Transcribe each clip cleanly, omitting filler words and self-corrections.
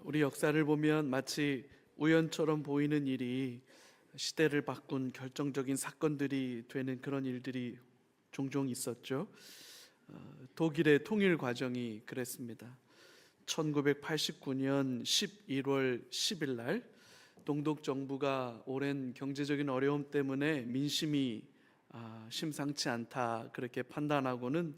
우리 역사를 보면 마치 우연처럼 보이는 일이 시대를 바꾼 결정적인 사건들이 되는 그런 일들이 종종 있었죠. 독일의 통일 과정이 그랬습니다. 1989년 11월 10일 날 동독 정부가 오랜 경제적인 어려움 때문에 민심이 심상치 않다 그렇게 판단하고는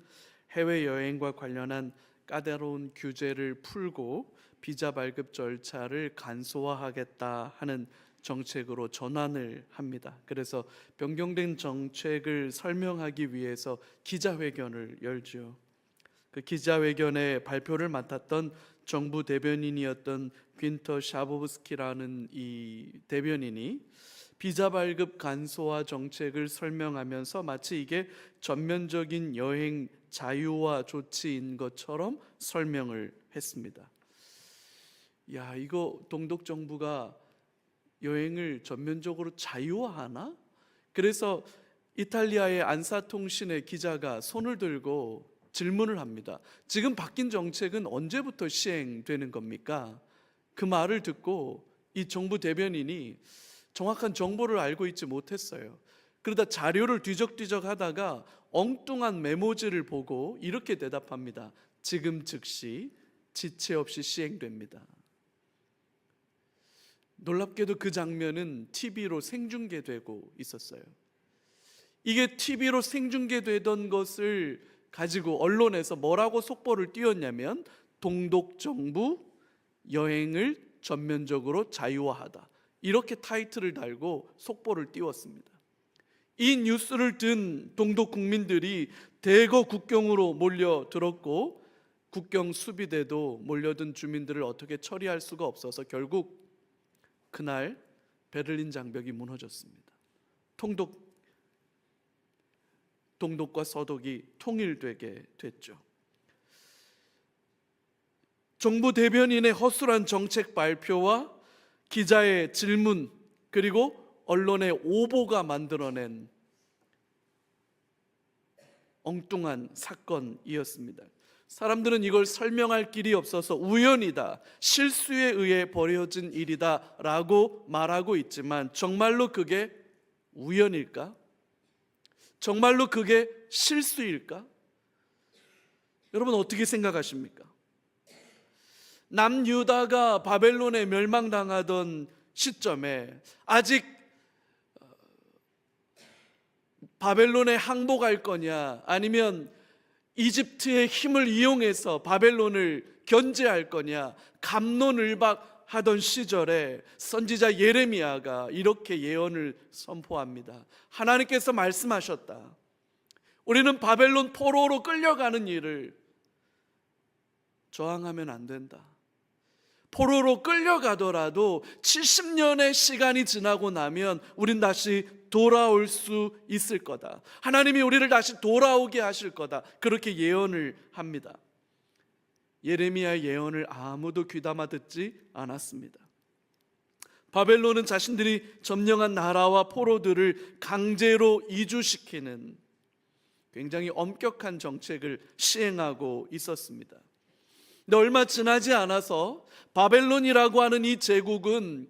해외여행과 관련한 까다로운 규제를 풀고 비자 발급 절차를 간소화하겠다 하는 정책으로 전환을 합니다. 그래서 변경된 정책을 설명하기 위해서 기자회견을 열죠. 그 기자회견의 발표를 맡았던 정부 대변인이었던 귄터 샤보브스키라는 이 대변인이 비자 발급 간소화 정책을 설명하면서 마치 이게 전면적인 여행 자유화 조치인 것처럼 설명을 했습니다. 야, 이거 동독 정부가 여행을 전면적으로 자유화하나? 그래서 이탈리아의 안사통신의 기자가 손을 들고 질문을 합니다. 지금 바뀐 정책은 언제부터 시행되는 겁니까? 그 말을 듣고 이 정부 대변인이 정확한 정보를 알고 있지 못했어요. 그러다 자료를 뒤적뒤적 하다가 엉뚱한 메모지를 보고 이렇게 대답합니다. 지금 즉시 지체 없이 시행됩니다. 놀랍게도 그 장면은 TV로 생중계되고 있었어요. 이게 TV로 생중계되던 것을 가지고 언론에서 뭐라고 속보를 띄웠냐면 동독 정부 여행을 전면적으로 자유화하다, 이렇게 타이틀을 달고 속보를 띄웠습니다. 이 뉴스를 든 동독 국민들이 대거 국경으로 몰려들었고 국경 수비대도 몰려든 주민들을 어떻게 처리할 수가 없어서 결국 그날 베를린 장벽이 무너졌습니다. 동독과 서독이 통일되게 됐죠. 정부 대변인의 허술한 정책 발표와 기자의 질문, 그리고 언론의 오보가 만들어낸 엉뚱한 사건이었습니다. 사람들은 이걸 설명할 길이 없어서 우연이다, 실수에 의해 벌어진 일이다 라고 말하고 있지만 정말로 그게 우연일까? 정말로 그게 실수일까? 여러분 어떻게 생각하십니까? 남유다가 바벨론에 멸망당하던 시점에 아직 바벨론에 항복할 거냐, 아니면 이집트의 힘을 이용해서 바벨론을 견제할 거냐 갑론을박하던 시절에 선지자 예레미야가 이렇게 예언을 선포합니다. 하나님께서 말씀하셨다. 우리는 바벨론 포로로 끌려가는 일을 저항하면 안 된다. 포로로 끌려가더라도 70년의 시간이 지나고 나면 우린 다시 돌아올 수 있을 거다. 하나님이 우리를 다시 돌아오게 하실 거다. 그렇게 예언을 합니다. 예레미야의 예언을 아무도 귀담아 듣지 않았습니다. 바벨론은 자신들이 점령한 나라와 포로들을 강제로 이주시키는 굉장히 엄격한 정책을 시행하고 있었습니다. 근데 얼마 지나지 않아서 바벨론이라고 하는 이 제국은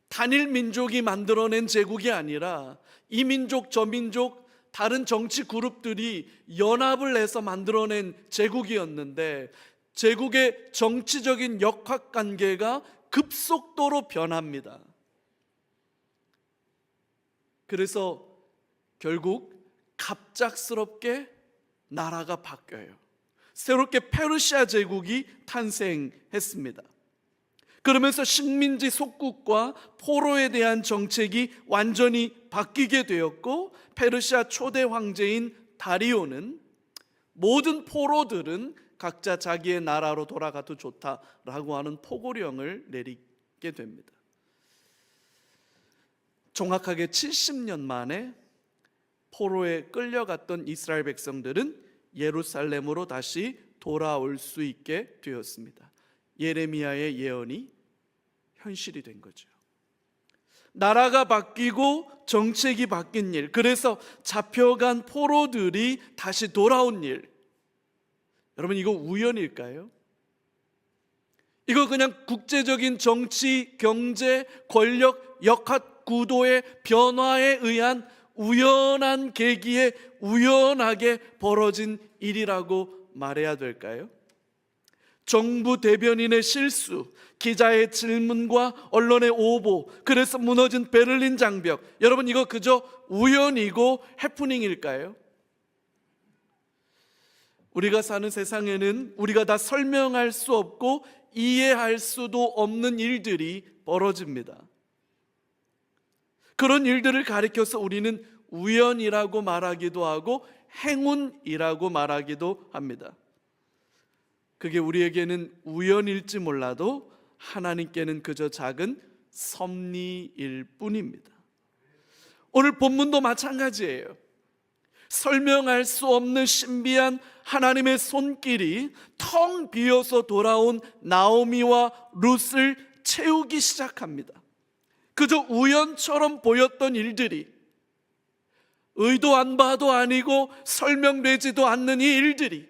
단일 민족이 만들어낸 제국이 아니라 이 민족 저 민족 다른 정치 그룹들이 연합을 해서 만들어낸 제국이었는데 제국의 정치적인 역학관계가 급속도로 변합니다. 그래서 결국 갑작스럽게 나라가 바뀌어요. 새롭게 페르시아 제국이 탄생했습니다. 그러면서 식민지 속국과 포로에 대한 정책이 완전히 바뀌게 되었고 페르시아 초대 황제인 다리오는 모든 포로들은 각자 자기의 나라로 돌아가도 좋다라고 하는 포고령을 내리게 됩니다. 정확하게 70년 만에 포로에 끌려갔던 이스라엘 백성들은 예루살렘으로 다시 돌아올 수 있게 되었습니다. 예레미야의 예언이 현실이 된 거죠. 나라가 바뀌고 정책이 바뀐 일, 그래서 잡혀간 포로들이 다시 돌아온 일. 여러분 이거 우연일까요? 이거 그냥 국제적인 정치, 경제, 권력, 역학 구도의 변화에 의한 우연한 계기에 우연하게 벌어진 일이라고 말해야 될까요? 정부 대변인의 실수, 기자의 질문과 언론의 오보, 그래서 무너진 베를린 장벽, 여러분 이거 그저 우연이고 해프닝일까요? 우리가 사는 세상에는 우리가 다 설명할 수 없고 이해할 수도 없는 일들이 벌어집니다. 그런 일들을 가리켜서 우리는 우연이라고 말하기도 하고 행운이라고 말하기도 합니다. 그게 우리에게는 우연일지 몰라도 하나님께는 그저 작은 섭리일 뿐입니다. 오늘 본문도 마찬가지예요. 설명할 수 없는 신비한 하나님의 손길이 텅 비어서 돌아온 나오미와 룻을 채우기 시작합니다. 그저 우연처럼 보였던 일들이, 의도한 바도 아니고 설명되지도 않는 이 일들이,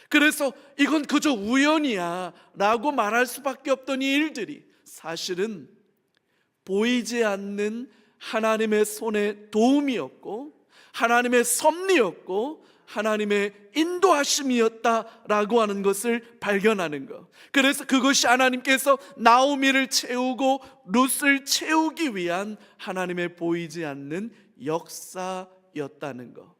그래서 이건 그저 우연이야 라고 말할 수밖에 없던 이 일들이 사실은 보이지 않는 하나님의 손의 도움이었고 하나님의 섭리였고 하나님의 인도하심이었다라고 하는 것을 발견하는 것. 그래서 그것이 하나님께서 나오미를 채우고 룻을 채우기 위한 하나님의 보이지 않는 역사였다는 것.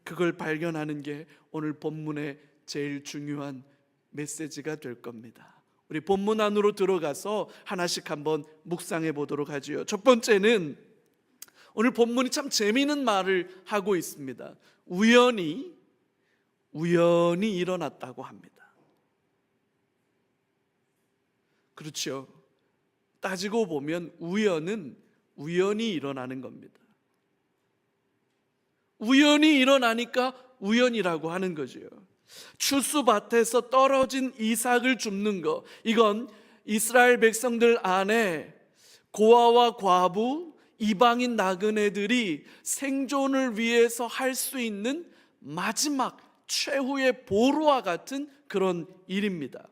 그걸 발견하는 게 오늘 본문의 제일 중요한 메시지가 될 겁니다. 우리 본문 안으로 들어가서 하나씩 한번 묵상해 보도록 하지요. 첫 번째는 오늘 본문이 참 재미있는 말을 하고 있습니다. 우연히 일어났다고 합니다. 그렇죠. 따지고 보면 우연은 우연히 일어나는 겁니다. 우연히 일어나니까 우연이라고 하는 거죠. 추수밭에서 떨어진 이삭을 줍는 것, 이건 이스라엘 백성들 안에 고아와 과부, 이방인 나그네들이 생존을 위해서 할 수 있는 마지막 최후의 보루와 같은 그런 일입니다.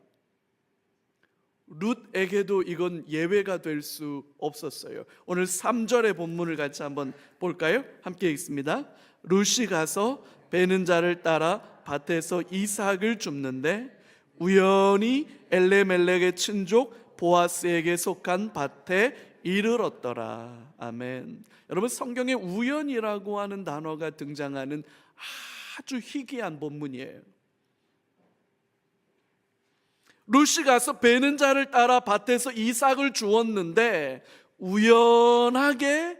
룻에게도 이건 예외가 될 수 없었어요. 오늘 3절의 본문을 같이 한번 볼까요? 함께 읽습니다. 룻이 가서 베는 자를 따라 밭에서 이삭을 줍는데 우연히 엘레멜렉의 친족 보아스에게 속한 밭에 이르렀더라. 아멘. 여러분, 성경에 우연이라고 하는 단어가 등장하는 아주 희귀한 본문이에요. 룻이 가서 베는 자를 따라 밭에서 이삭을 주었는데 우연하게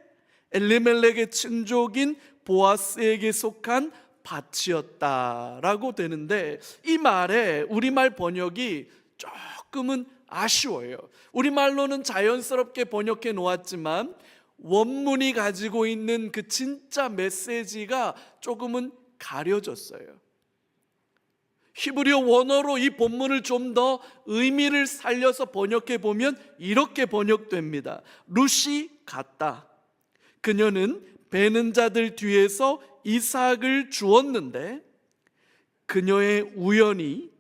엘리멜렉의 친족인 보아스에게 속한 밭이었다라고 되는데, 이 말에 우리말 번역이 조금은 아쉬워요. 우리말로는 자연스럽게 번역해 놓았지만 원문이 가지고 있는 그 진짜 메시지가 조금은 가려졌어요. 히브리어 원어로 이 본문을 좀 더 의미를 살려서 번역해 보면 이렇게 번역됩니다. 룻이 갔다. 그녀는 베는 자들 뒤에서 이삭을 주었는데 그녀의 우연히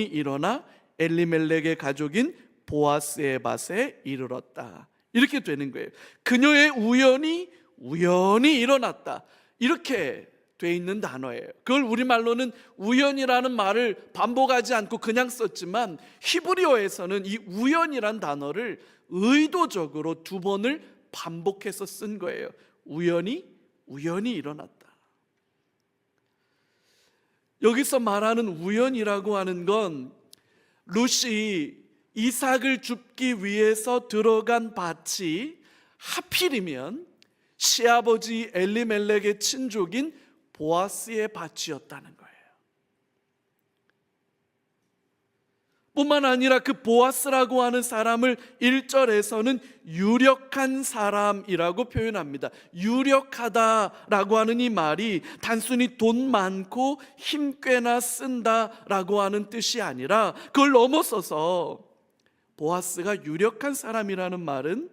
일어나 엘리멜렉의 가족인 보아스의 밭에 이르렀다. 이렇게 되는 거예요. 그녀의 우연히 일어났다. 이렇게 돼 있는 단어예요. 그걸 우리말로는 우연이라는 말을 반복하지 않고 그냥 썼지만 히브리어에서는 이 우연이란 단어를 의도적으로 2번을 반복해서 쓴 거예요. 우연히 일어났다. 여기서 말하는 우연이라고 하는 건 룻이 이삭을 줍기 위해서 들어간 밭이 하필이면 시아버지 엘리멜렉의 친족인 보아스의 밭이었다는 거예요. 뿐만 아니라 그 보아스라고 하는 사람을 1절에서는 유력한 사람이라고 표현합니다. 유력하다라고 하는 이 말이 단순히 돈 많고 힘 꽤나 쓴다라고 하는 뜻이 아니라 그걸 넘어서서 보아스가 유력한 사람이라는 말은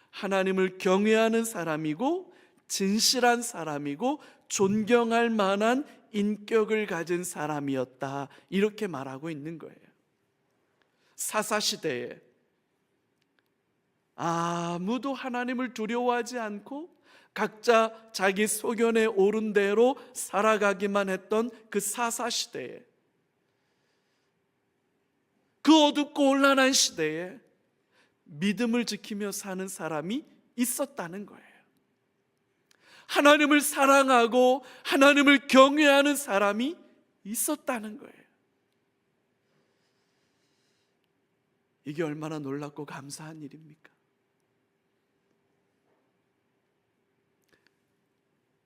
하나님을 경외하는 사람이고 진실한 사람이고 존경할 만한 인격을 가진 사람이었다, 이렇게 말하고 있는 거예요. 사사시대에 아무도 하나님을 두려워하지 않고 각자 자기 소견에 오른 대로 살아가기만 했던 그 사사시대에, 그 어둡고 혼란한 시대에 믿음을 지키며 사는 사람이 있었다는 거예요. 하나님을 사랑하고 하나님을 경외하는 사람이 있었다는 거예요. 이게 얼마나 놀랍고 감사한 일입니까?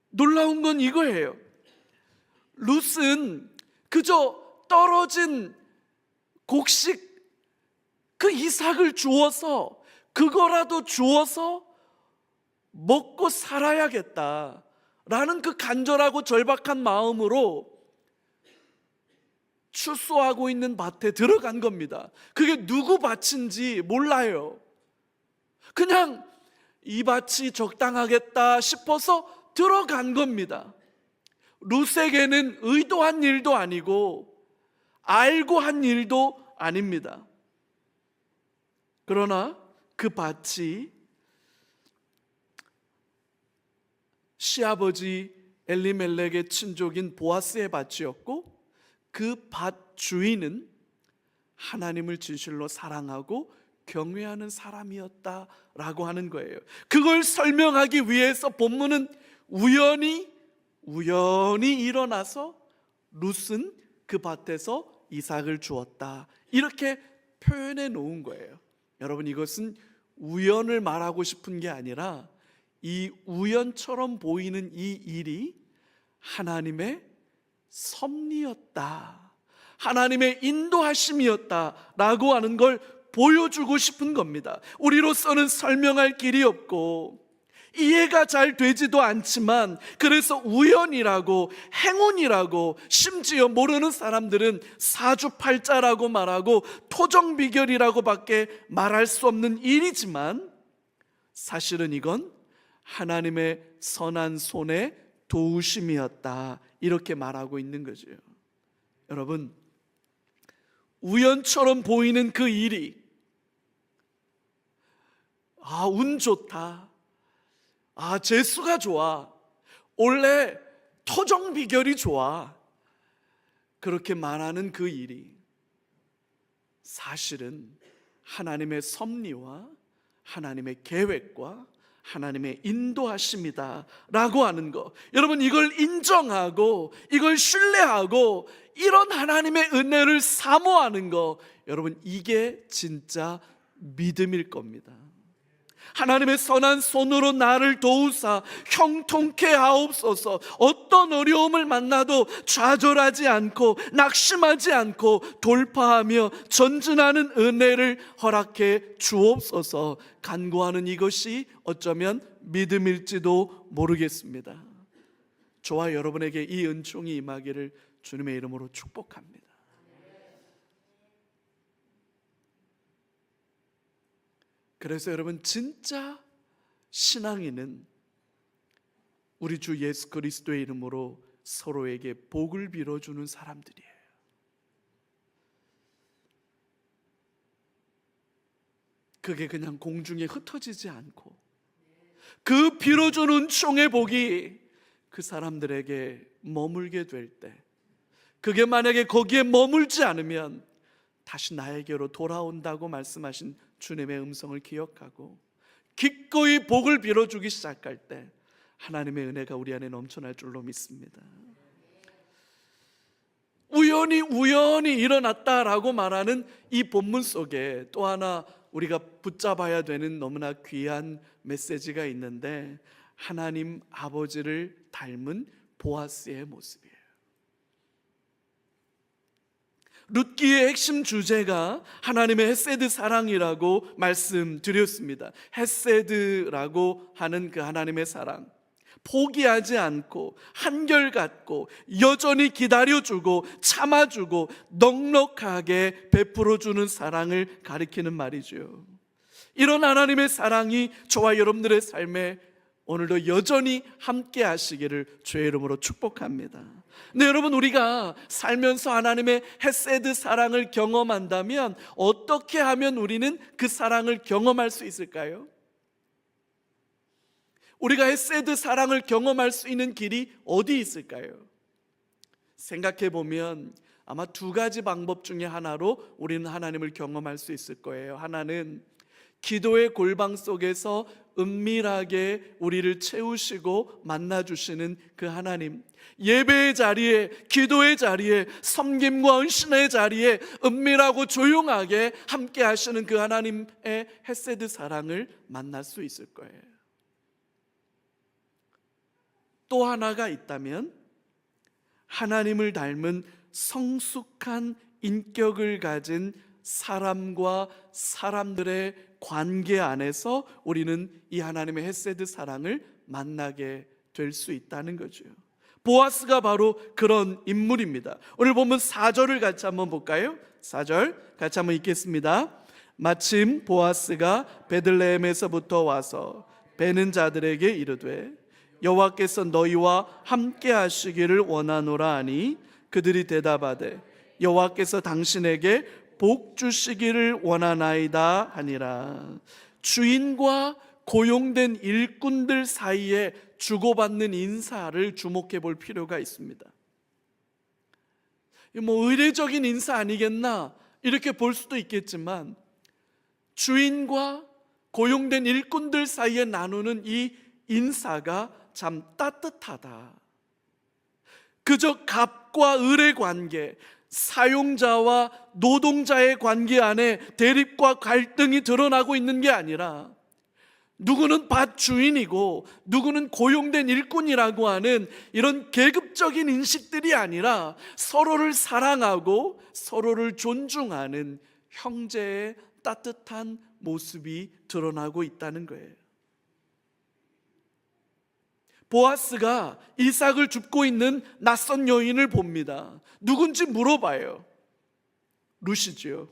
놀라운 건 이거예요. 룻은 그저 떨어진 곡식 그 이삭을 주어서, 그거라도 주어서 먹고 살아야겠다라는 그 간절하고 절박한 마음으로 추수하고 있는 밭에 들어간 겁니다. 그게 누구 밭인지 몰라요. 그냥 이 밭이 적당하겠다 싶어서 들어간 겁니다. 룻에게는 의도한 일도 아니고 알고 한 일도 아닙니다. 그러나 그 밭이 시아버지 엘리멜렉의 친족인 보아스의 밭이었고, 그 밭 주인은 하나님을 진실로 사랑하고 경외하는 사람이었다라고 하는 거예요. 그걸 설명하기 위해서 본문은 우연히 일어나서 룻은 그 밭에서 이삭을 주었다, 이렇게 표현해 놓은 거예요. 여러분, 이것은 우연을 말하고 싶은 게 아니라 이 우연처럼 보이는 이 일이 하나님의 섭리였다, 하나님의 인도하심이었다라고 하는 걸 보여주고 싶은 겁니다. 우리로서는 설명할 길이 없고 이해가 잘 되지도 않지만, 그래서 우연이라고, 행운이라고, 심지어 모르는 사람들은 사주팔자라고 말하고 토정비결이라고 밖에 말할 수 없는 일이지만, 사실은 이건 하나님의 선한 손의 도우심이었다, 이렇게 말하고 있는 거죠. 여러분, 우연처럼 보이는 그 일이 운 좋다, 재수가 좋아, 원래 토정 비결이 좋아, 그렇게 말하는 그 일이 사실은 하나님의 섭리와 하나님의 계획과 하나님의 인도하심이다 라고 하는 거, 여러분, 이걸 인정하고 이걸 신뢰하고 이런 하나님의 은혜를 사모하는 거, 여러분, 이게 진짜 믿음일 겁니다. 하나님의 선한 손으로 나를 도우사 형통케 하옵소서. 어떤 어려움을 만나도 좌절하지 않고 낙심하지 않고 돌파하며 전진하는 은혜를 허락해 주옵소서. 간구하는 이것이 어쩌면 믿음일지도 모르겠습니다. 저와 여러분에게 이 은총이 임하기를 주님의 이름으로 축복합니다. 그래서 여러분, 진짜 신앙인은 우리 주 예수 그리스도의 이름으로 서로에게 복을 빌어주는 사람들이에요. 그게 그냥 공중에 흩어지지 않고 그 빌어주는 총의 복이 그 사람들에게 머물게 될 때, 그게 만약에 거기에 머물지 않으면 다시 나에게로 돌아온다고 말씀하신 주님의 음성을 기억하고 기꺼이 복을 빌어주기 시작할 때 하나님의 은혜가 우리 안에 넘쳐날 줄로 믿습니다. 우연히 일어났다라고 말하는 이 본문 속에 또 하나 우리가 붙잡아야 되는 너무나 귀한 메시지가 있는데, 하나님 아버지를 닮은 보아스의 모습이에요. 룻기의 핵심 주제가 하나님의 헤세드 사랑이라고 말씀드렸습니다. 헤세드라고 하는 그 하나님의 사랑, 포기하지 않고 한결같고 여전히 기다려주고 참아주고 넉넉하게 베풀어주는 사랑을 가리키는 말이죠. 이런 하나님의 사랑이 저와 여러분들의 삶에 오늘도 여전히 함께 하시기를 주의 이름으로 축복합니다. 근데 여러분, 우리가 살면서 하나님의 헤세드 사랑을 경험한다면 어떻게 하면 우리는 그 사랑을 경험할 수 있을까요? 우리가 헤세드 사랑을 경험할 수 있는 길이 어디 있을까요? 생각해 보면 아마 두 가지 방법 중에 하나로 우리는 하나님을 경험할 수 있을 거예요. 하나는 기도의 골방 속에서 은밀하게 우리를 채우시고 만나주시는 그 하나님, 예배의 자리에, 기도의 자리에, 섬김과 헌신의 자리에 은밀하고 조용하게 함께 하시는 그 하나님의 헤세드 사랑을 만날 수 있을 거예요. 또 하나가 있다면 하나님을 닮은 성숙한 인격을 가진 사람과 사람들의 관계 안에서 우리는 이 하나님의 헤세드 사랑을 만나게 될 수 있다는 거죠. 보아스가 바로 그런 인물입니다. 오늘 보면 4절을 같이 한번 볼까요? 4절 같이 한번 읽겠습니다. 마침 보아스가 베들레헴에서부터 와서 베는 자들에게 이르되 여호와께서 너희와 함께 하시기를 원하노라 하니 그들이 대답하되 여호와께서 당신에게 복 주시기를 원하나이다 하니라. 주인과 고용된 일꾼들 사이에 주고받는 인사를 주목해 볼 필요가 있습니다. 뭐 의례적인 인사 아니겠나 이렇게 볼 수도 있겠지만, 주인과 고용된 일꾼들 사이에 나누는 이 인사가 참 따뜻하다. 그저 갑과 을의 관계, 사용자와 노동자의 관계 안에 대립과 갈등이 드러나고 있는 게 아니라, 누구는 밭 주인이고 누구는 고용된 일꾼이라고 하는 이런 계급적인 인식들이 아니라 서로를 사랑하고 서로를 존중하는 형제의 따뜻한 모습이 드러나고 있다는 거예요. 보아스가 이삭을 줍고 있는 낯선 여인을 봅니다. 누군지 물어봐요. 룻이지요.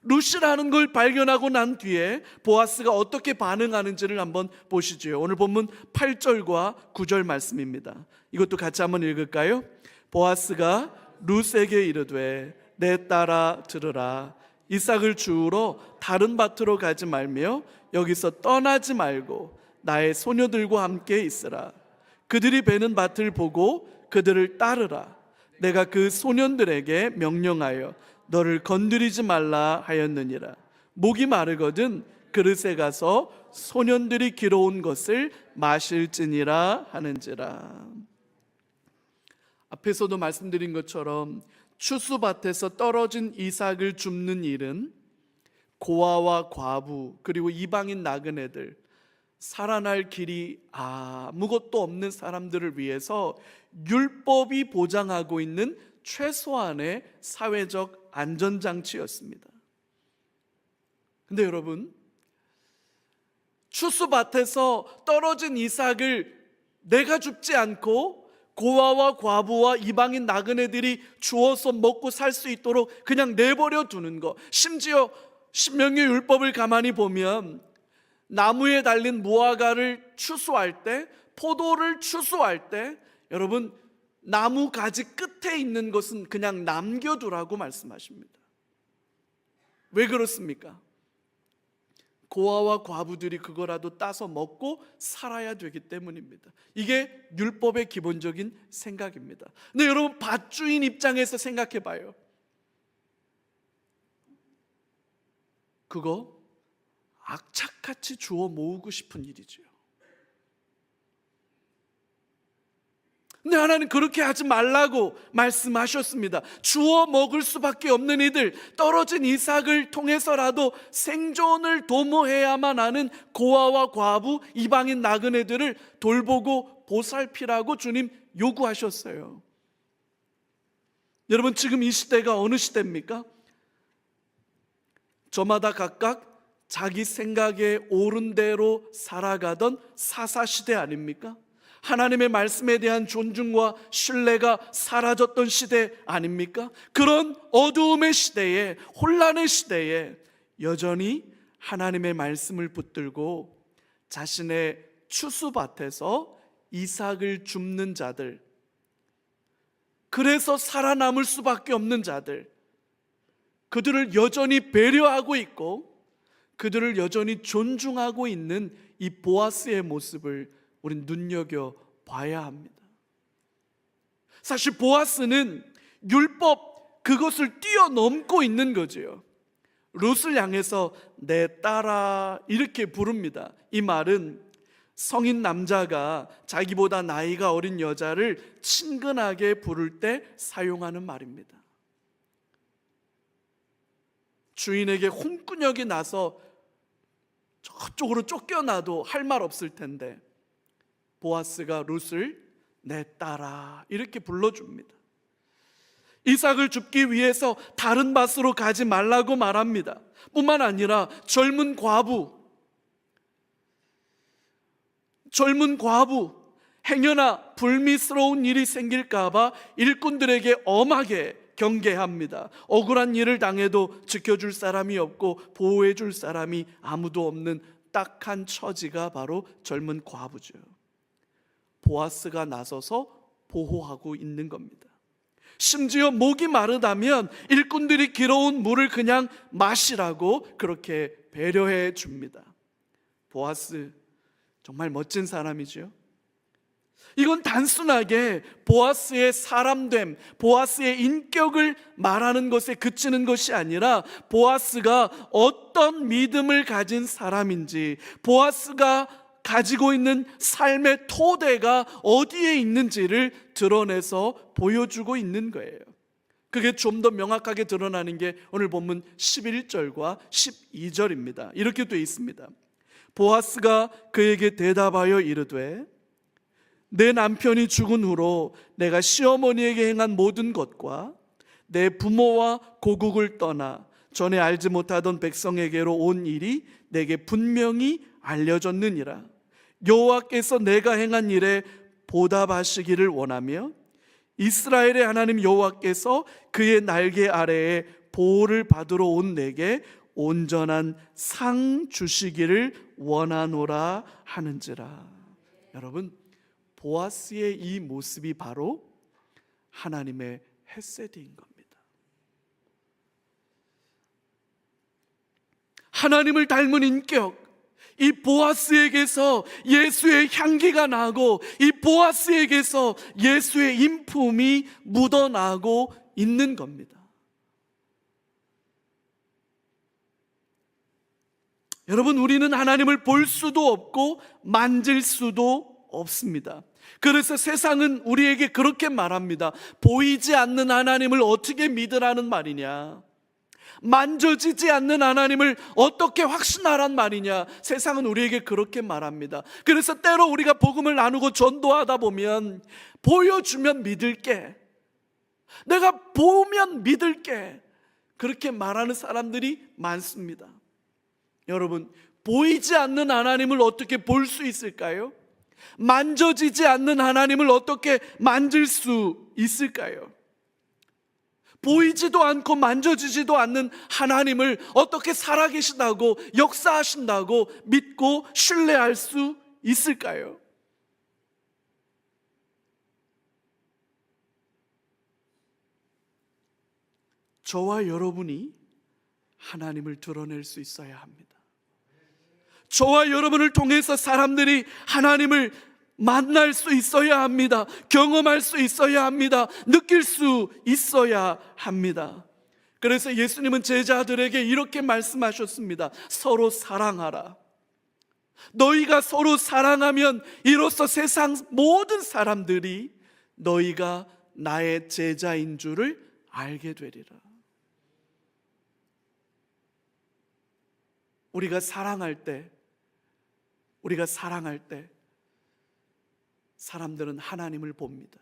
룻이라는 걸 발견하고 난 뒤에 보아스가 어떻게 반응하는지를 한번 보시죠. 오늘 본문 8절과 9절 말씀입니다. 이것도 같이 한번 읽을까요? 보아스가 룻에게 이르되 내 딸아 들으라. 이삭을 주우러 다른 밭으로 가지 말며 여기서 떠나지 말고 나의 소녀들과 함께 있으라. 그들이 베는 밭을 보고 그들을 따르라. 내가 그 소년들에게 명령하여 너를 건드리지 말라 하였느니라. 목이 마르거든 그릇에 가서 소년들이 길어온 것을 마실지니라 하는지라. 앞에서도 말씀드린 것처럼 추수밭에서 떨어진 이삭을 줍는 일은 고아와 과부 그리고 이방인 나그네들, 살아날 길이 아무것도 없는 사람들을 위해서 율법이 보장하고 있는 최소한의 사회적 안전장치였습니다. 근데 여러분, 추수밭에서 떨어진 이삭을 내가 줍지 않고 고아와 과부와 이방인 나그네들이 주워서 먹고 살 수 있도록 그냥 내버려 두는 것, 심지어 신명기 율법을 가만히 보면 나무에 달린 무화과를 추수할 때, 포도를 추수할 때 여러분, 나무 가지 끝에 있는 것은 그냥 남겨두라고 말씀하십니다. 왜 그렇습니까? 고아와 과부들이 그거라도 따서 먹고 살아야 되기 때문입니다. 이게 율법의 기본적인 생각입니다. 근데 여러분, 밭주인 입장에서 생각해 봐요. 그거 악착같이 주워 모으고 싶은 일이죠. 근데 하나님 그렇게 하지 말라고 말씀하셨습니다. 주워 먹을 수밖에 없는 이들, 떨어진 이삭을 통해서라도 생존을 도모해야만 하는 고아와 과부, 이방인 나그네들을 돌보고 보살피라고 주님 요구하셨어요. 여러분, 지금 이 시대가 어느 시대입니까? 저마다 각각 자기 생각에 옳은 대로 살아가던 사사시대 아닙니까? 하나님의 말씀에 대한 존중과 신뢰가 사라졌던 시대 아닙니까? 그런 어두움의 시대에, 혼란의 시대에 여전히 하나님의 말씀을 붙들고 자신의 추수밭에서 이삭을 줍는 자들, 그래서 살아남을 수밖에 없는 자들, 그들을 여전히 배려하고 있고 그들을 여전히 존중하고 있는 이 보아스의 모습을 우린 눈여겨봐야 합니다. 사실 보아스는 율법 그것을 뛰어넘고 있는 거지요. 룻을 향해서 내 딸아 이렇게 부릅니다. 이 말은 성인 남자가 자기보다 나이가 어린 여자를 친근하게 부를 때 사용하는 말입니다. 주인에게 홍군역이 나서 저쪽으로 쫓겨나도 할 말 없을 텐데 보아스가 룻을 내 딸아 이렇게 불러줍니다. 이삭을 줍기 위해서 다른 밭으로 가지 말라고 말합니다. 뿐만 아니라 젊은 과부 행여나 불미스러운 일이 생길까봐 일꾼들에게 엄하게 경계합니다. 억울한 일을 당해도 지켜줄 사람이 없고 보호해줄 사람이 아무도 없는 딱한 처지가 바로 젊은 과부죠. 보아스가 나서서 보호하고 있는 겁니다. 심지어 목이 마르다면 일꾼들이 길어온 물을 그냥 마시라고 그렇게 배려해 줍니다. 보아스 정말 멋진 사람이죠. 이건 단순하게 보아스의 사람됨, 보아스의 인격을 말하는 것에 그치는 것이 아니라 보아스가 어떤 믿음을 가진 사람인지, 보아스가 가지고 있는 삶의 토대가 어디에 있는지를 드러내서 보여주고 있는 거예요. 그게 좀 더 명확하게 드러나는 게 오늘 본문 11절과 12절입니다. 이렇게 돼 있습니다. 보아스가 그에게 대답하여 이르되 내 남편이 죽은 후로 내가 시어머니에게 행한 모든 것과 내 부모와 고국을 떠나 전에 알지 못하던 백성에게로 온 일이 내게 분명히 알려졌느니라. 여호와께서 내가 행한 일에 보답하시기를 원하며 이스라엘의 하나님 여호와께서 그의 날개 아래에 보호를 받으러 온 내게 온전한 상 주시기를 원하노라 하는지라. 여러분, 보아스의 이 모습이 바로 하나님의 헤세드인 겁니다. 하나님을 닮은 인격, 이 보아스에게서 예수의 향기가 나고 이 보아스에게서 예수의 인품이 묻어나고 있는 겁니다. 여러분, 우리는 하나님을 볼 수도 없고 만질 수도 없습니다. 그래서 세상은 우리에게 그렇게 말합니다. 보이지 않는 하나님을 어떻게 믿으라는 말이냐, 만져지지 않는 하나님을 어떻게 확신하란 말이냐, 세상은 우리에게 그렇게 말합니다. 그래서 때로 우리가 복음을 나누고 전도하다 보면 보여주면 믿을게, 내가 보면 믿을게, 그렇게 말하는 사람들이 많습니다. 여러분, 보이지 않는 하나님을 어떻게 볼 수 있을까요? 만져지지 않는 하나님을 어떻게 만질 수 있을까요? 보이지도 않고 만져지지도 않는 하나님을 어떻게 살아계시다고 역사하신다고 믿고 신뢰할 수 있을까요? 저와 여러분이 하나님을 드러낼 수 있어야 합니다. 저와 여러분을 통해서 사람들이 하나님을 만날 수 있어야 합니다. 경험할 수 있어야 합니다. 느낄 수 있어야 합니다. 그래서 예수님은 제자들에게 이렇게 말씀하셨습니다. 서로 사랑하라. 너희가 서로 사랑하면 이로써 세상 모든 사람들이 너희가 나의 제자인 줄을 알게 되리라. 우리가 사랑할 때 사람들은 하나님을 봅니다.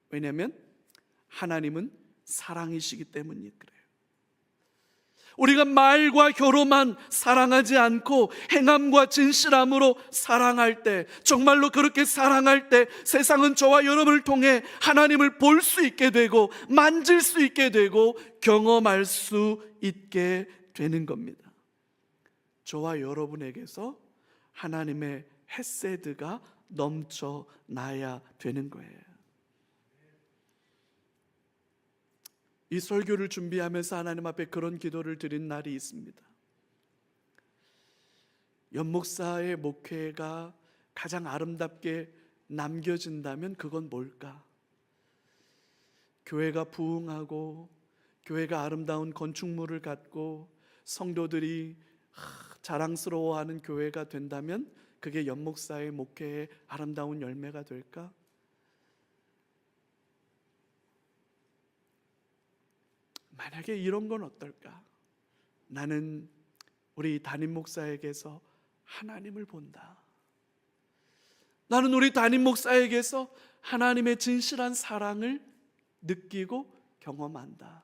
왜냐하면 하나님은 사랑이시기 때문이 그래요. 우리가 말과 혀로만 사랑하지 않고 행함과 진실함으로 사랑할 때, 정말로 그렇게 사랑할 때 세상은 저와 여러분을 통해 하나님을 볼 수 있게 되고 만질 수 있게 되고 경험할 수 있게 되는 겁니다. 저와 여러분에게서 하나님의 헤세드가 넘쳐나야 되는 거예요. 이 설교를 준비하면서 하나님 앞에 그런 기도를 드린 날이 있습니다. 연목사의 목회가 가장 아름답게 남겨진다면 그건 뭘까? 교회가 부흥하고 교회가 아름다운 건축물을 갖고 성도들이 자랑스러워하는 교회가 된다면 그게 연목사의 목회의 아름다운 열매가 될까? 만약에 이런 건 어떨까? 나는 우리 담임 목사에게서 하나님을 본다. 나는 우리 담임 목사에게서 하나님의 진실한 사랑을 느끼고 경험한다.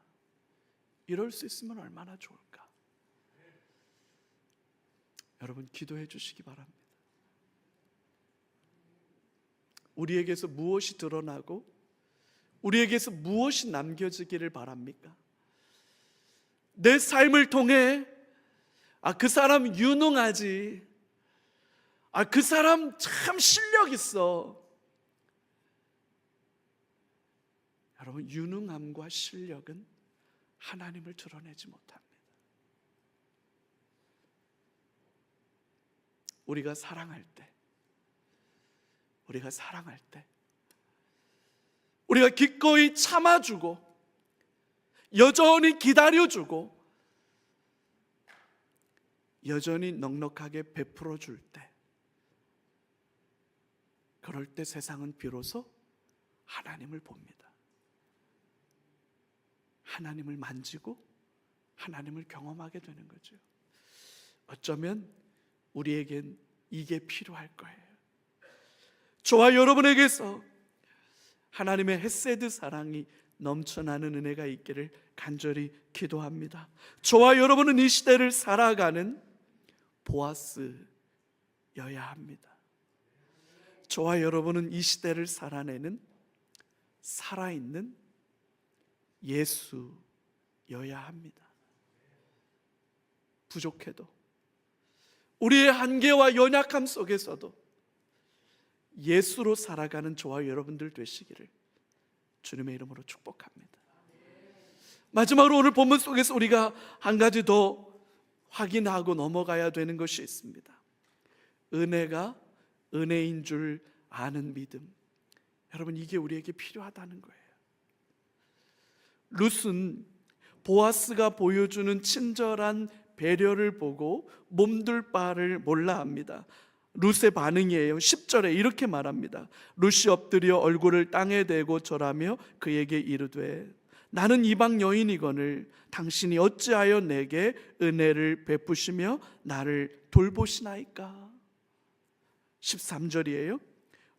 이럴 수 있으면 얼마나 좋을까? 여러분 기도해 주시기 바랍니다. 우리에게서 무엇이 드러나고 우리에게서 무엇이 남겨지기를 바랍니까? 내 삶을 통해 그 사람 유능하지, 그 사람 참 실력 있어. 여러분 유능함과 실력은 하나님을 드러내지 못합니다. 우리가 사랑할 때 우리가 기꺼이 참아주고 여전히 기다려주고 여전히 넉넉하게 베풀어 줄 때, 그럴 때 세상은 비로소 하나님을 봅니다. 하나님을 만지고 하나님을 경험하게 되는 거죠. 어쩌면 우리에겐 이게 필요할 거예요. 저와 여러분에게서 하나님의 헤세드 사랑이 넘쳐나는 은혜가 있기를 간절히 기도합니다. 저와 여러분은 이 시대를 살아가는 보아스여야 합니다. 저와 여러분은 이 시대를 살아내는 살아있는 예수여야 합니다. 부족해도 우리의 한계와 연약함 속에서도 예수로 살아가는 저와 여러분들 되시기를 주님의 이름으로 축복합니다. 마지막으로 오늘 본문 속에서 우리가 한 가지 더 확인하고 넘어가야 되는 것이 있습니다. 은혜가 은혜인 줄 아는 믿음. 여러분 이게 우리에게 필요하다는 거예요. 룻은 보아스가 보여주는 친절한 배려를 보고 몸둘 바를 몰라 합니다. 룻의 반응이에요. 10절에 이렇게 말합니다. 룻이 엎드려 얼굴을 땅에 대고 절하며 그에게 이르되 나는 이방 여인이거늘 당신이 어찌하여 내게 은혜를 베푸시며 나를 돌보시나이까. 13절이에요.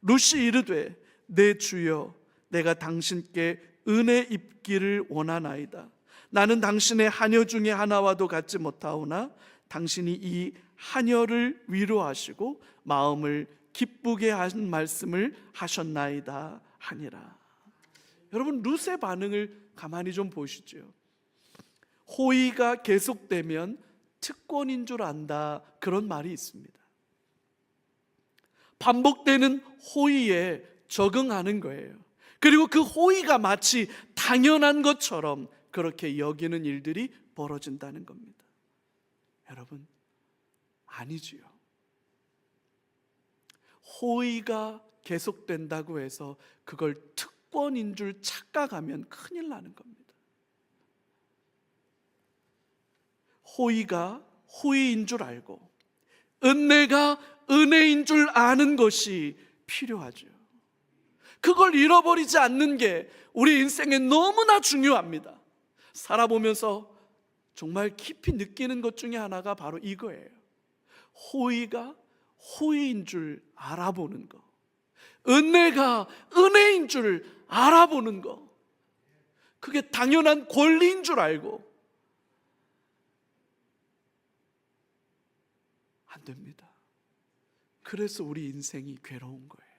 룻이 이르되 내 주여 내가 당신께 은혜 입기를 원하나이다. 나는 당신의 하녀 중에 하나와도 같지 못하오나 당신이 이 하녀를 위로하시고 마음을 기쁘게 하신 말씀을 하셨나이다 하니라. 여러분 룻의 반응을 가만히 좀 보시죠. 호의가 계속되면 특권인 줄 안다, 그런 말이 있습니다. 반복되는 호의에 적응하는 거예요. 그리고 그 호의가 마치 당연한 것처럼 그렇게 여기는 일들이 벌어진다는 겁니다. 여러분 아니지요. 호의가 계속된다고 해서 그걸 특권인 줄 착각하면 큰일 나는 겁니다. 호의가 호의인 줄 알고 은혜가 은혜인 줄 아는 것이 필요하죠. 그걸 잃어버리지 않는 게 우리 인생에 너무나 중요합니다. 살아보면서 정말 깊이 느끼는 것 중에 하나가 바로 이거예요. 호의가 호의인 줄 알아보는 거, 은혜가 은혜인 줄 알아보는 거, 그게 당연한 권리인 줄 알고 안 됩니다. 그래서 우리 인생이 괴로운 거예요.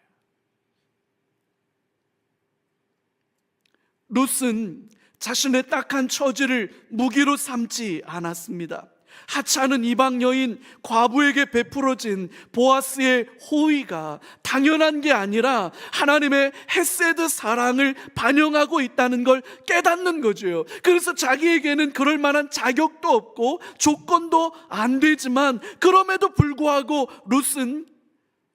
룻은 자신의 딱한 처지를 무기로 삼지 않았습니다. 하찮은 이방 여인 과부에게 베풀어진 보아스의 호의가 당연한 게 아니라 하나님의 헤세드 사랑을 반영하고 있다는 걸 깨닫는 거죠. 그래서 자기에게는 그럴 만한 자격도 없고 조건도 안 되지만 그럼에도 불구하고 룻은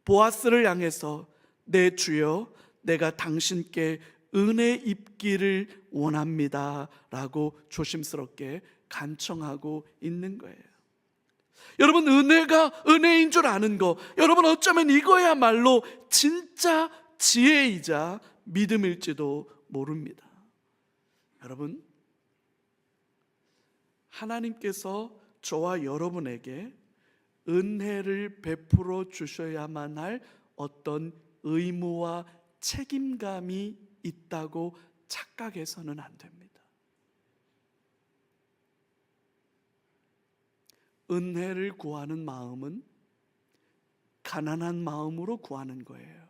보아스를 향해서 내 주여, 내가 당신께 은혜 입기를 원합니다 라고 조심스럽게 간청하고 있는 거예요. 여러분, 은혜가 은혜인 줄 아는 거, 여러분 어쩌면 이거야말로 진짜 지혜이자 믿음일지도 모릅니다. 여러분, 하나님께서 저와 여러분에게 은혜를 베풀어 주셔야만 할 어떤 의무와 책임감이 있다고 착각해서는 안 됩니다. 은혜를 구하는 마음은 가난한 마음으로 구하는 거예요.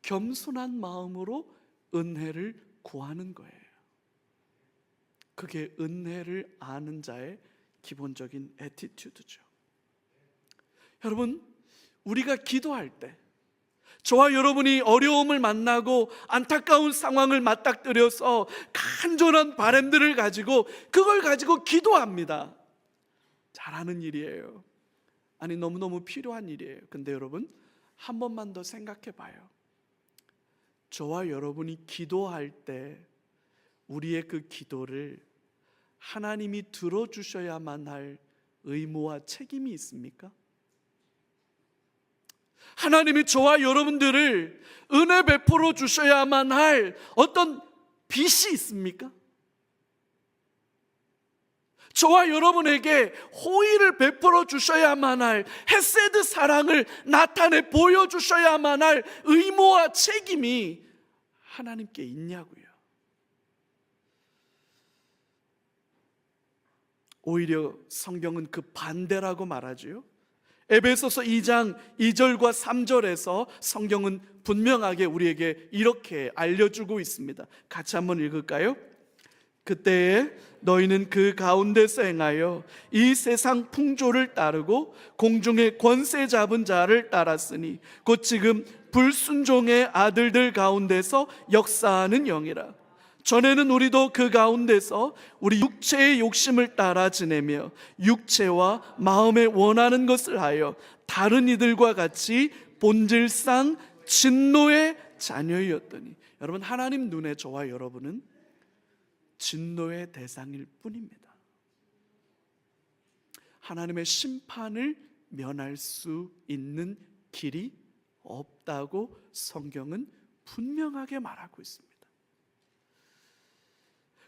겸손한 마음으로 은혜를 구하는 거예요. 그게 은혜를 아는 자의 기본적인 애티튜드죠. 여러분, 우리가 기도할 때, 저와 여러분이 어려움을 만나고 안타까운 상황을 맞닥뜨려서 간절한 바람들을 가지고 그걸 가지고 기도합니다. 잘하는 일이에요. 아니, 너무너무 필요한 일이에요. 근데 여러분, 한 번만 더 생각해 봐요. 저와 여러분이 기도할 때 우리의 그 기도를 하나님이 들어주셔야만 할 의무와 책임이 있습니까? 하나님이 저와 여러분들을 은혜 베풀어 주셔야만 할 어떤 빚이 있습니까? 저와 여러분에게 호의를 베풀어 주셔야만 할 헤세드 사랑을 나타내 보여주셔야만 할 의무와 책임이 하나님께 있냐고요. 오히려 성경은 그 반대라고 말하죠. 에베소서 2장 2절과 3절에서 성경은 분명하게 우리에게 이렇게 알려주고 있습니다. 같이 한번 읽을까요? 그때에 너희는 그 가운데서 행하여 이 세상 풍조를 따르고 공중의 권세 잡은 자를 따랐으니 곧 지금 불순종의 아들들 가운데서 역사하는 영이라. 전에는 우리도 그 가운데서 우리 육체의 욕심을 따라 지내며 육체와 마음에 원하는 것을 하여 다른 이들과 같이 본질상 진노의 자녀이었더니, 여러분, 하나님 눈에 저와 여러분은 진노의 대상일 뿐입니다. 하나님의 심판을 면할 수 있는 길이 없다고 성경은 분명하게 말하고 있습니다.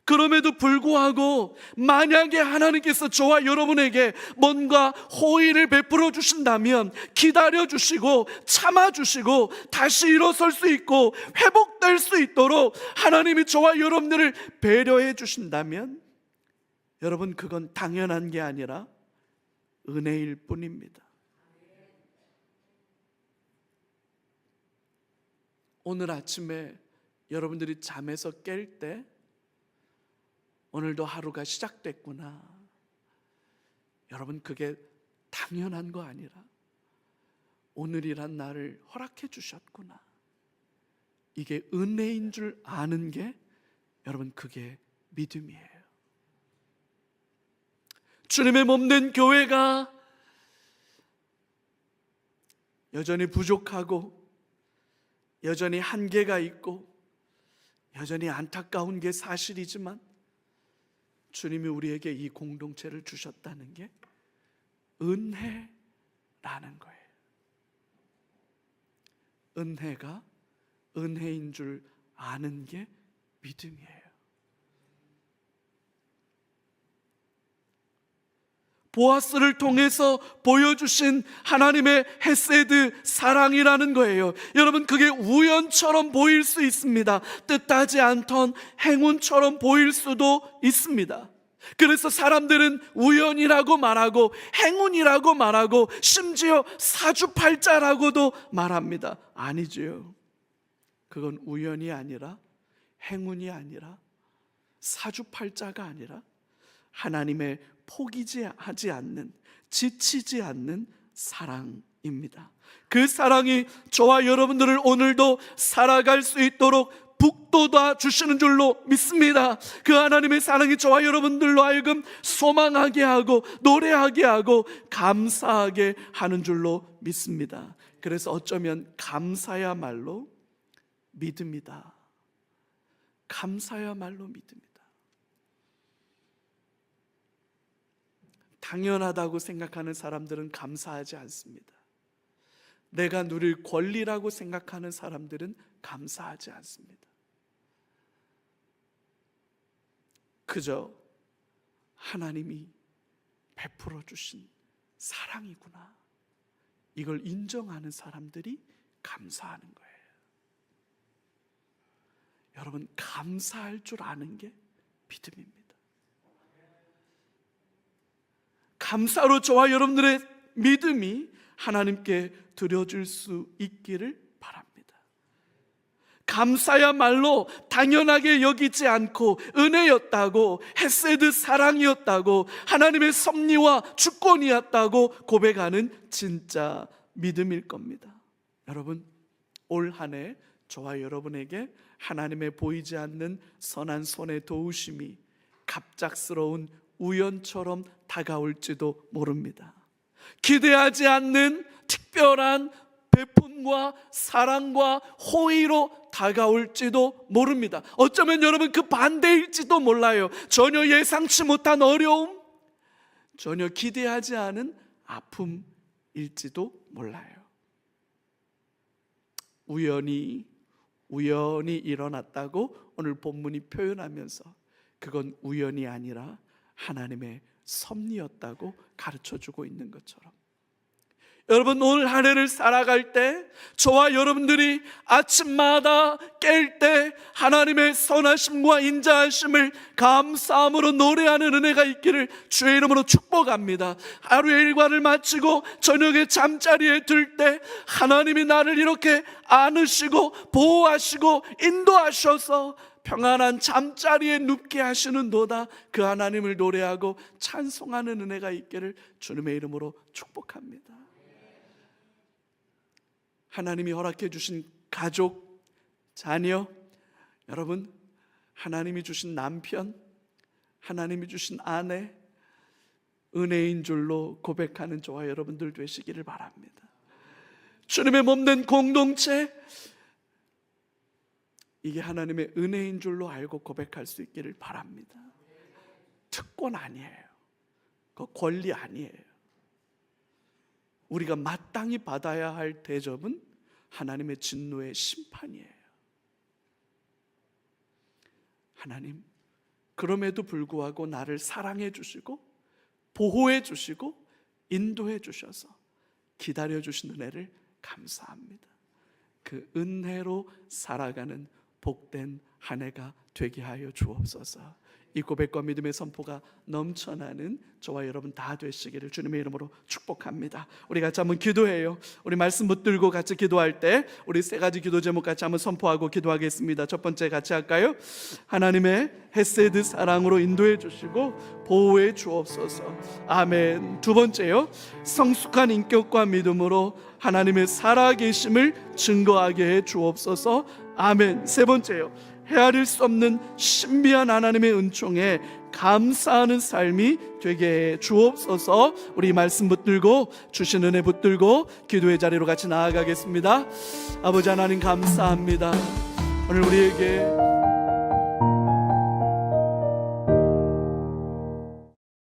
그럼에도 불구하고 만약에 하나님께서 저와 여러분에게 뭔가 호의를 베풀어 주신다면 기다려 주시고 참아 주시고 다시 일어설 수 있고 회복될 수 있도록 하나님이 저와 여러분들을 배려해 주신다면, 여러분, 그건 당연한 게 아니라 은혜일 뿐입니다. 오늘 아침에 여러분들이 잠에서 깰 때 오늘도 하루가 시작됐구나, 여러분, 그게 당연한 거 아니라 오늘이란 날을 허락해 주셨구나, 이게 은혜인 줄 아는 게, 여러분, 그게 믿음이에요. 주님의 몸된 교회가 여전히 부족하고 여전히 한계가 있고 여전히 안타까운 게 사실이지만 주님이 우리에게 이 공동체를 주셨다는 게 은혜라는 거예요. 은혜가 은혜인 줄 아는 게 믿음이에요. 보아스를 통해서 보여주신 하나님의 헤세드 사랑이라는 거예요. 여러분, 그게 우연처럼 보일 수 있습니다. 뜻하지 않던 행운처럼 보일 수도 있습니다. 그래서 사람들은 우연이라고 말하고 행운이라고 말하고 심지어 사주팔자라고도 말합니다. 아니지요. 그건 우연이 아니라 행운이 아니라 사주팔자가 아니라 하나님의 포기하지 않는, 지치지 않는 사랑입니다. 그 사랑이 저와 여러분들을 오늘도 살아갈 수 있도록 북돋아 주시는 줄로 믿습니다. 그 하나님의 사랑이 저와 여러분들로 하여금 소망하게 하고 노래하게 하고 감사하게 하는 줄로 믿습니다. 그래서 어쩌면 감사야말로 믿음이다. 감사야말로 믿음이다. 당연하다고 생각하는 사람들은 감사하지 않습니다. 내가 누릴 권리라고 생각하는 사람들은 감사하지 않습니다. 그저 하나님이 베풀어 주신 사랑이구나, 이걸 인정하는 사람들이 감사하는 거예요. 여러분, 감사할 줄 아는 게 믿음입니다. 감사로 저와 여러분들의 믿음이 하나님께 드려질 수 있기를 바랍니다. 감사야말로 당연하게 여기지 않고 은혜였다고, 헤세드 사랑이었다고, 하나님의 섭리와 주권이었다고 고백하는 진짜 믿음일 겁니다. 여러분, 올 한 해 저와 여러분에게 하나님의 보이지 않는 선한 손의 도우심이 갑작스러운 우연처럼 다가올지도 모릅니다. 기대하지 않는 특별한 베품과 사랑과 호의로 다가올지도 모릅니다. 어쩌면 여러분 그 반대일지도 몰라요. 전혀 예상치 못한 어려움, 전혀 기대하지 않은 아픔일지도 몰라요. 우연히 일어났다고 오늘 본문이 표현하면서 그건 우연이 아니라 하나님의 섭리였다고 가르쳐주고 있는 것처럼, 여러분 오늘 한 해를 살아갈 때 저와 여러분들이 아침마다 깰 때 하나님의 선하심과 인자하심을 감사함으로 노래하는 은혜가 있기를 주의 이름으로 축복합니다. 하루의 일과를 마치고 저녁에 잠자리에 들 때 하나님이 나를 이렇게 안으시고 보호하시고 인도하셔서 평안한 잠자리에 눕게 하시는도다, 그 하나님을 노래하고 찬송하는 은혜가 있기를 주님의 이름으로 축복합니다. 하나님이 허락해 주신 가족, 자녀, 여러분 하나님이 주신 남편, 하나님이 주신 아내, 은혜인 줄로 고백하는 저와 여러분들 되시기를 바랍니다. 주님의 몸된 공동체, 이게 하나님의 은혜인 줄로 알고 고백할 수 있기를 바랍니다. 특권 아니에요. 그 권리 아니에요. 우리가 마땅히 받아야 할 대접은 하나님의 진노의 심판이에요. 하나님, 그럼에도 불구하고 나를 사랑해 주시고 보호해 주시고 인도해 주셔서 기다려 주신 은혜를 감사합니다. 그 은혜로 살아가는 복된 한 해가 되게 하여 주옵소서. 이 고백과 믿음의 선포가 넘쳐나는 저와 여러분 다 되시기를 주님의 이름으로 축복합니다. 우리 같이 한번 기도해요. 우리 말씀 붙들고 같이 기도할 때 우리 세 가지 기도 제목 같이 한번 선포하고 기도하겠습니다. 첫 번째 같이 할까요? 하나님의 헤세드 사랑으로 인도해 주시고 보호해 주옵소서. 아멘. 두 번째요, 성숙한 인격과 믿음으로 하나님의 살아계심을 증거하게 해 주옵소서. 아멘. 세 번째요, 헤아릴 수 없는 신비한 하나님의 은총에 감사하는 삶이 되게 해 주옵소서. 우리 말씀 붙들고 주신 은혜 붙들고 기도의 자리로 같이 나아가겠습니다. 아버지 하나님 감사합니다. 오늘 우리에게